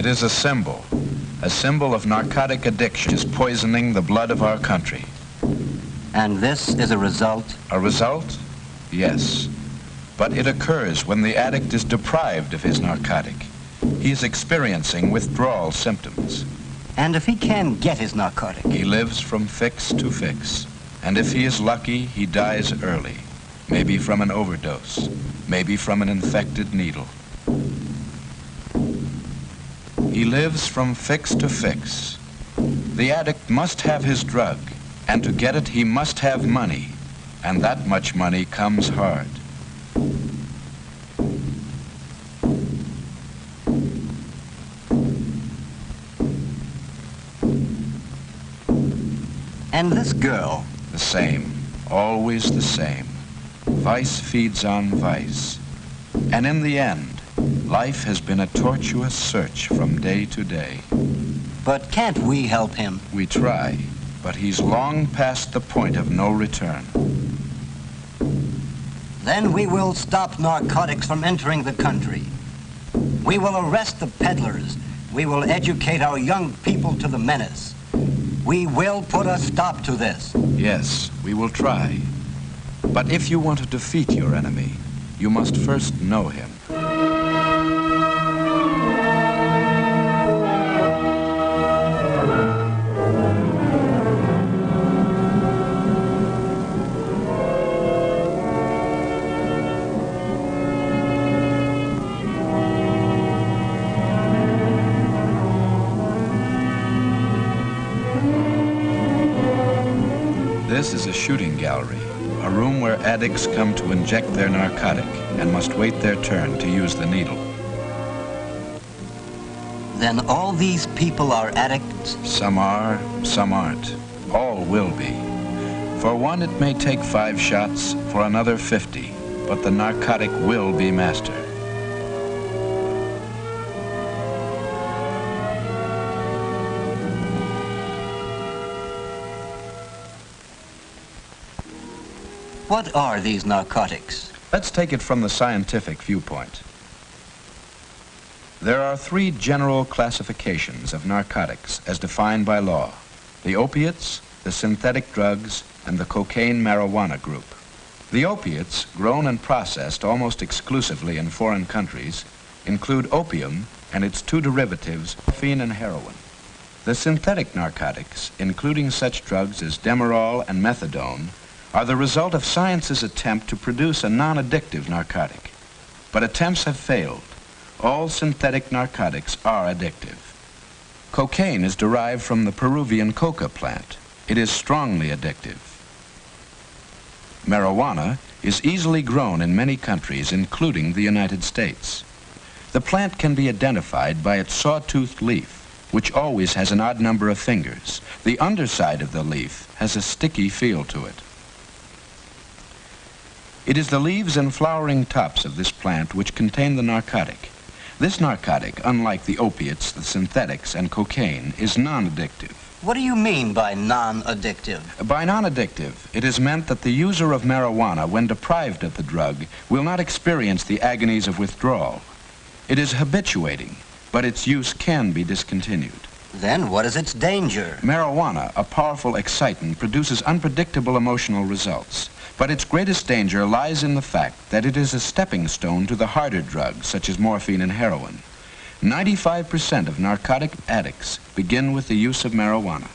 is a symbol of narcotic addiction is poisoning the blood of our country. And this is a result? A result? Yes. But it occurs when the addict is deprived of his narcotic. He is experiencing withdrawal symptoms. And if he can get his narcotic? He lives from fix to fix. And if he is lucky, he dies early. Maybe from an overdose. Maybe from an infected needle. He lives from fix to fix. The addict must have his drug, and to get it he must have money, and that much money comes hard. And this girl? The same, always the same. Vice feeds on vice. And in the end, life has been a tortuous search from day to day. But can't we help him? We try, but he's long past the point of no return. Then we will stop narcotics from entering the country. We will arrest the peddlers. We will educate our young people to the menace. We will put a stop to this. Yes, we will try. But if you want to defeat your enemy, you must first know him. This is a shooting gallery, a room where addicts come to inject their narcotic and must wait their turn to use the needle. Then all these people are addicts? Some are, some aren't. All will be. For one, it may take 5 shots, for another 50, but the narcotic will be mastered. What are these narcotics? Let's take it from the scientific viewpoint. There are 3 general classifications of narcotics as defined by law: the opiates, the synthetic drugs, and the cocaine-marijuana group. The opiates, grown and processed almost exclusively in foreign countries, include opium and its 2 derivatives, morphine and heroin. The synthetic narcotics, including such drugs as Demerol and methadone, are the result of science's attempt to produce a non-addictive narcotic. But attempts have failed. All synthetic narcotics are addictive. Cocaine is derived from the Peruvian coca plant. It is strongly addictive. Marijuana is easily grown in many countries, including the United States. The plant can be identified by its sawtoothed leaf, which always has an odd number of fingers. The underside of the leaf has a sticky feel to it. It is the leaves and flowering tops of this plant which contain the narcotic. This narcotic, unlike the opiates, the synthetics, and cocaine, is non-addictive. What do you mean by non-addictive? By non-addictive, it is meant that the user of marijuana, when deprived of the drug, will not experience the agonies of withdrawal. It is habituating, but its use can be discontinued. Then what is its danger? Marijuana, a powerful excitant, produces unpredictable emotional results. But its greatest danger lies in the fact that it is a stepping stone to the harder drugs, such as morphine and heroin. 95% of narcotic addicts begin with the use of marijuana.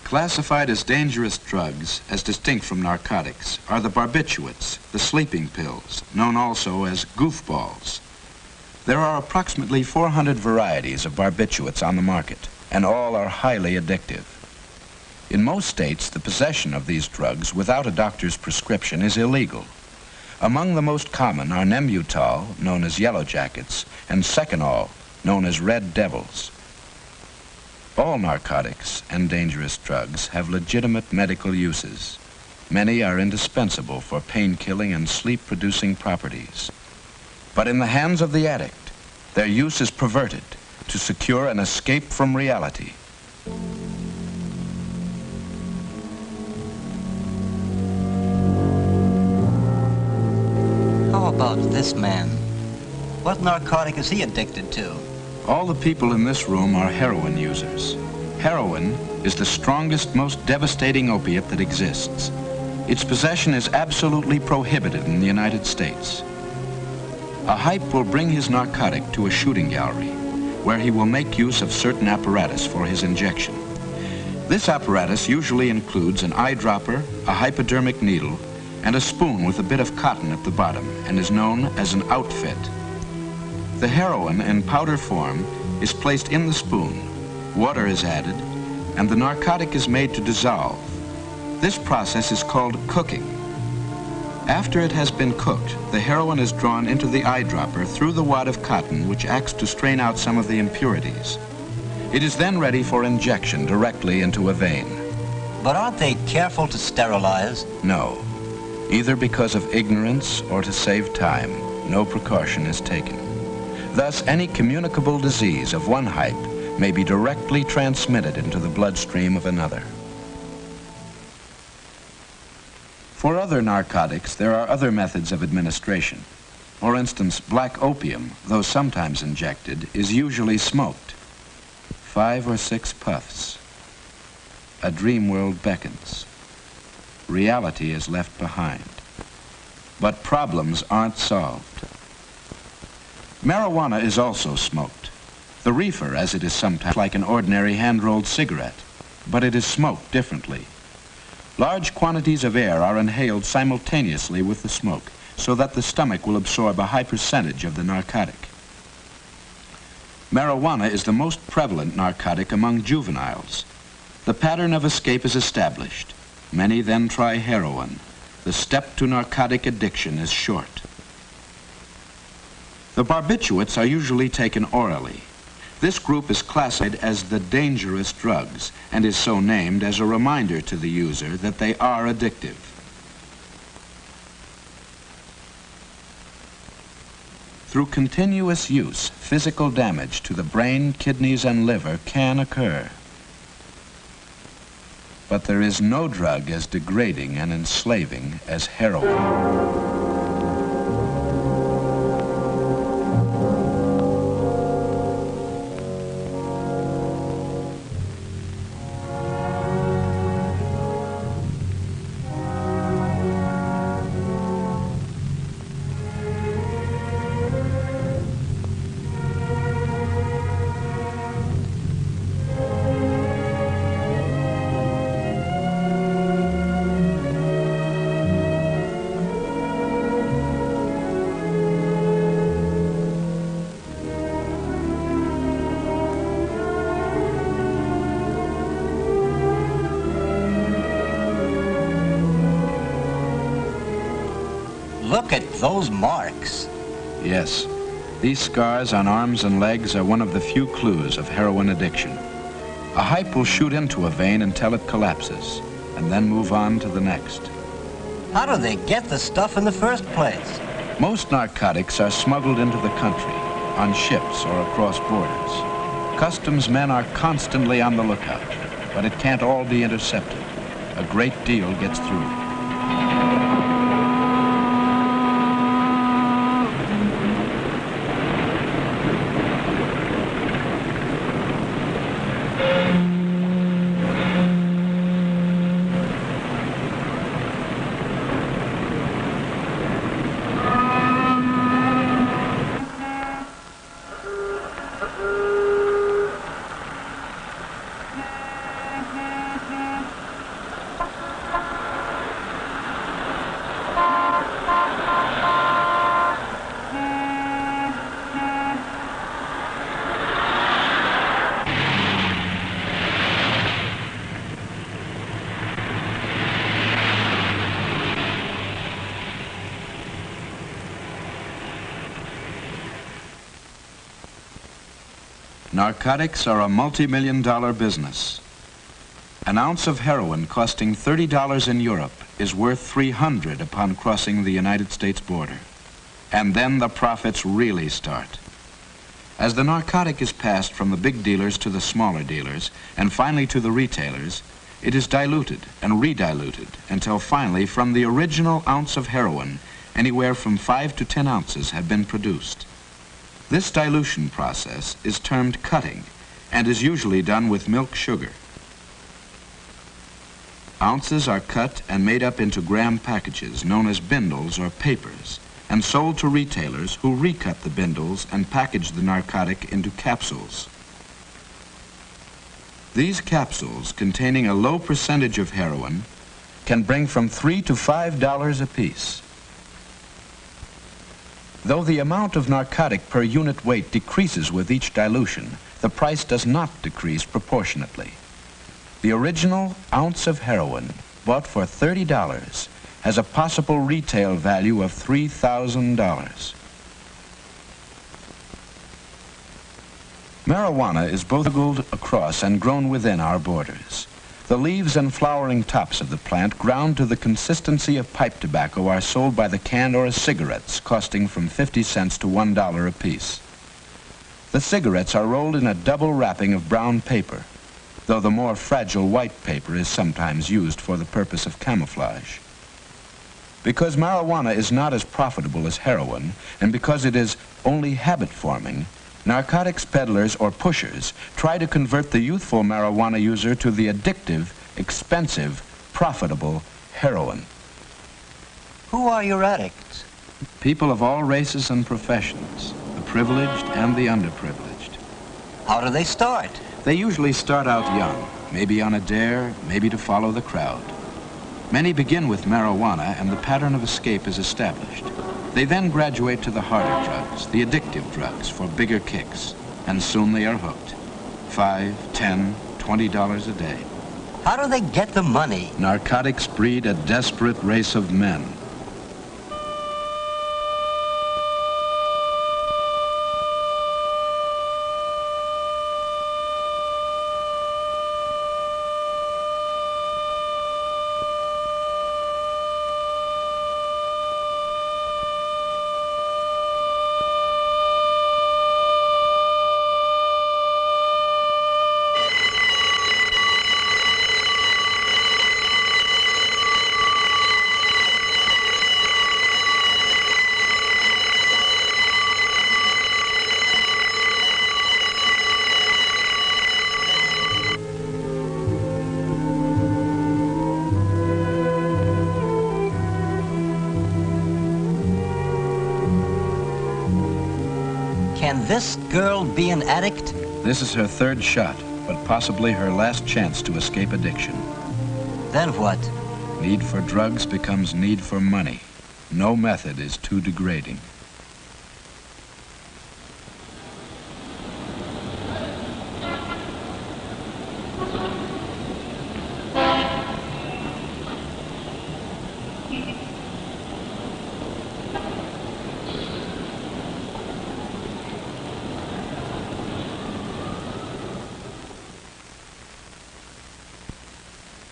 Classified as dangerous drugs, as distinct from narcotics, are the barbiturates, the sleeping pills, known also as goofballs. There are approximately 400 varieties of barbiturates on the market, and all are highly addictive. In most states, the possession of these drugs without a doctor's prescription is illegal. Among the most common are Nembutal, known as Yellow Jackets, and Seconal, known as Red Devils. All narcotics and dangerous drugs have legitimate medical uses. Many are indispensable for pain-killing and sleep-producing properties. But in the hands of the addict, their use is perverted to secure an escape from reality. How about this man? What narcotic is he addicted to? All the people in this room are heroin users. Heroin is the strongest, most devastating opiate that exists. Its possession is absolutely prohibited in the United States. A hype will bring his narcotic to a shooting gallery, where he will make use of certain apparatus for his injection. This apparatus usually includes an eyedropper, a hypodermic needle, and a spoon with a bit of cotton at the bottom, and is known as an outfit. The heroin in powder form is placed in the spoon, water is added, and the narcotic is made to dissolve. This process is called cooking. After it has been cooked, the heroin is drawn into the eyedropper through the wad of cotton, which acts to strain out some of the impurities. It is then ready for injection directly into a vein. But aren't they careful to sterilize? No. Either because of ignorance or to save time, no precaution is taken. Thus, any communicable disease of one hype may be directly transmitted into the bloodstream of another. For other narcotics, there are other methods of administration. For instance, black opium, though sometimes injected, is usually smoked. 5 or 6 puffs. A dream world beckons. Reality is left behind. But problems aren't solved. Marijuana is also smoked. The reefer, as it is sometimes, like an ordinary hand-rolled cigarette, but it is smoked differently. Large quantities of air are inhaled simultaneously with the smoke, so that the stomach will absorb a high percentage of the narcotic. Marijuana is the most prevalent narcotic among juveniles. The pattern of escape is established. Many then try heroin. The step to narcotic addiction is short. The barbiturates are usually taken orally. This group is classified as the dangerous drugs and is so named as a reminder to the user that they are addictive. Through continuous use, physical damage to the brain, kidneys, and liver can occur. But there is no drug as degrading and enslaving as heroin. Look at those marks. Yes, these scars on arms and legs are one of the few clues of heroin addiction. A hype will shoot into a vein until it collapses, and then move on to the next. How do they get the stuff in the first place? Most narcotics are smuggled into the country, on ships or across borders. Customs men are constantly on the lookout, but it can't all be intercepted. A great deal gets through. Narcotics are a multi-million-dollar business. An ounce of heroin costing $30 in Europe is worth $300 upon crossing the United States border. And then the profits really start. As the narcotic is passed from the big dealers to the smaller dealers, and finally to the retailers, it is diluted and rediluted until finally from the original ounce of heroin, anywhere from 5 to 10 ounces have been produced. This dilution process is termed cutting and is usually done with milk sugar. Ounces are cut and made up into gram packages known as bindles or papers and sold to retailers who recut the bindles and package the narcotic into capsules. These capsules, containing a low percentage of heroin, can bring from $3 to $5 apiece. Though the amount of narcotic per unit weight decreases with each dilution, the price does not decrease proportionately. The original ounce of heroin, bought for $30, has a possible retail value of $3,000. Marijuana is both smuggled across and grown within our borders. The leaves and flowering tops of the plant, ground to the consistency of pipe tobacco, are sold by the can or as cigarettes, costing from 50 cents to $1 apiece. The cigarettes are rolled in a double wrapping of brown paper, though the more fragile white paper is sometimes used for the purpose of camouflage. Because marijuana is not as profitable as heroin, and because it is only habit-forming, narcotics peddlers or pushers try to convert the youthful marijuana user to the addictive, expensive, profitable heroin. Who are your addicts? People of all races and professions, the privileged and the underprivileged. How do they start? They usually start out young, maybe on a dare, maybe to follow the crowd. Many begin with marijuana and the pattern of escape is established. They then graduate to the harder drugs, the addictive drugs, for bigger kicks, and soon they are hooked. $5, $10, $20 a day. How do they get the money? Narcotics breed a desperate race of men. Can this girl be an addict? This is her third shot, but possibly her last chance to escape addiction. Then what? Need for drugs becomes need for money. No method is too degrading.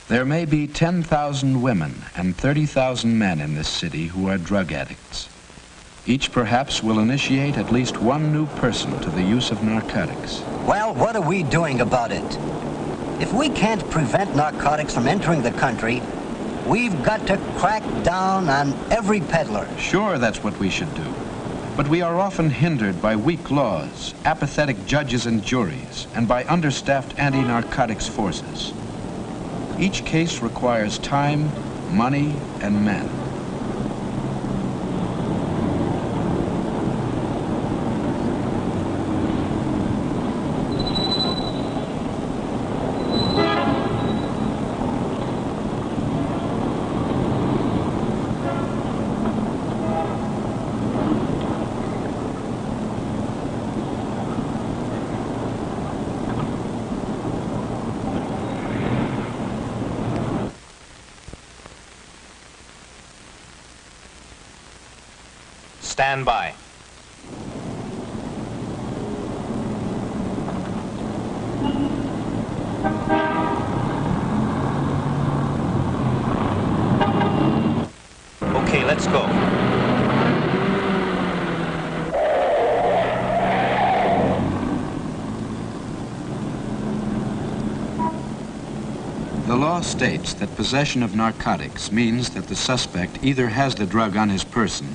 There may be 10,000 women and 30,000 men in this city who are drug addicts. Each perhaps will initiate at least one new person to the use of narcotics. Well, what are we doing about it? If we can't prevent narcotics from entering the country, we've got to crack down on every peddler. Sure, that's what we should do. But we are often hindered by weak laws, apathetic judges and juries, and by understaffed anti-narcotics forces. Each case requires time, money, and men. Stand by. Okay, let's go. The law states that possession of narcotics means that the suspect either has the drug on his person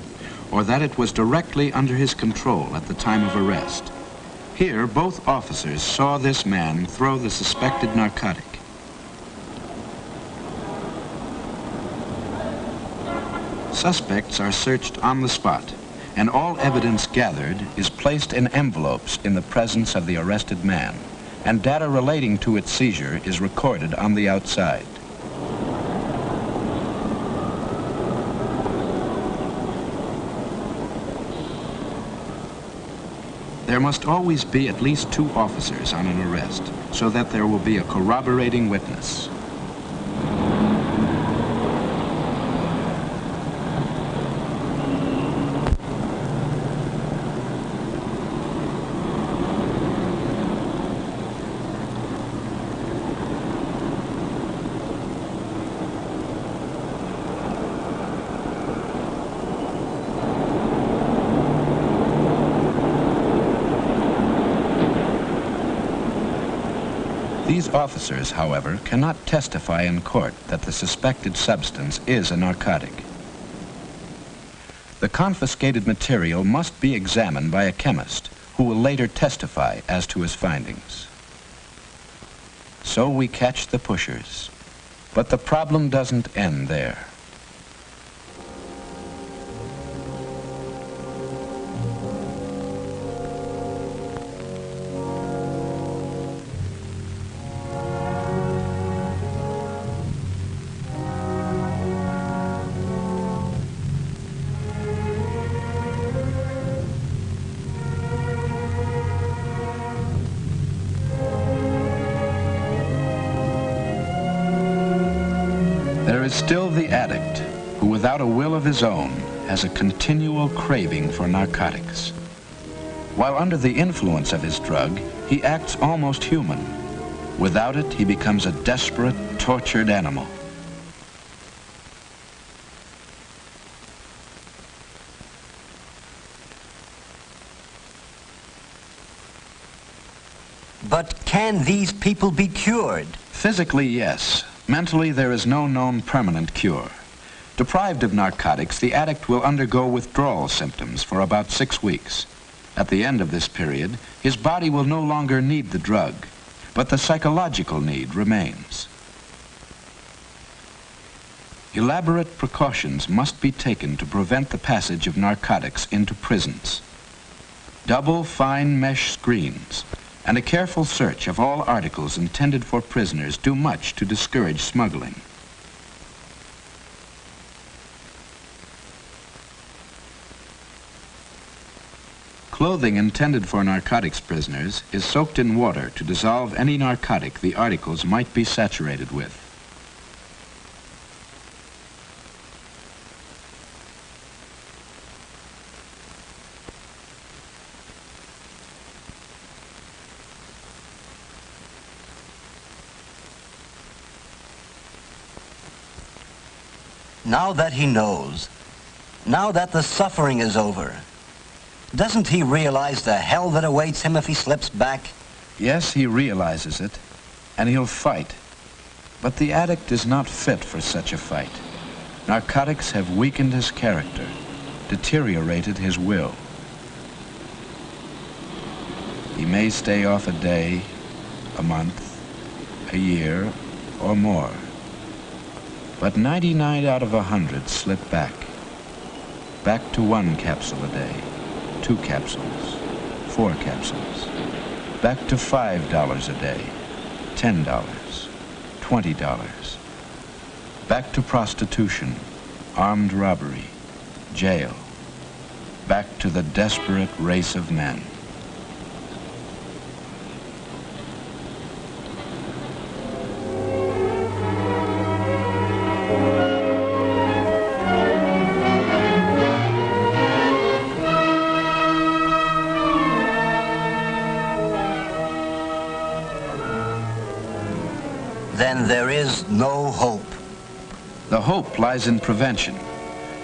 or that it was directly under his control at the time of arrest. Here, both officers saw this man throw the suspected narcotic. Suspects are searched on the spot, and all evidence gathered is placed in envelopes in the presence of the arrested man, and data relating to its seizure is recorded on the outside. There must always be at least 2 officers on an arrest, so that there will be a corroborating witness. These officers, however, cannot testify in court that the suspected substance is a narcotic. The confiscated material must be examined by a chemist who will later testify as to his findings. So we catch the pushers, but the problem doesn't end there. There is still the addict, who without a will of his own has a continual craving for narcotics. While under the influence of his drug, he acts almost human. Without it, he becomes a desperate, tortured animal. But can these people be cured? Physically, yes. Mentally, there is no known permanent cure. Deprived of narcotics, the addict will undergo withdrawal symptoms for about 6 weeks. At the end of this period, his body will no longer need the drug, but the psychological need remains. Elaborate precautions must be taken to prevent the passage of narcotics into prisons. Double fine mesh screens and a careful search of all articles intended for prisoners do much to discourage smuggling. Clothing intended for narcotics prisoners is soaked in water to dissolve any narcotic the articles might be saturated with. Now that he knows, now that the suffering is over, doesn't he realize the hell that awaits him if he slips back? Yes, he realizes it, and he'll fight. But the addict is not fit for such a fight. Narcotics have weakened his character, deteriorated his will. He may stay off a day, a month, a year, or more. But 99 out of 100 slip back. Back to 1 capsule a day, 2 capsules, 4 capsules. Back to $5 a day, $10, $20. Back to prostitution, armed robbery, jail. Back to the desperate race of men. Then there is no hope. The hope lies in prevention.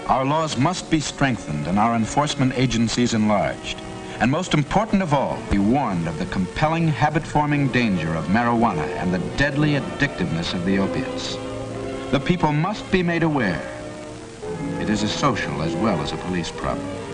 Our laws must be strengthened and our enforcement agencies enlarged. And most important of all, be warned of the compelling habit-forming danger of marijuana and the deadly addictiveness of the opiates. The people must be made aware. It is a social as well as a police problem.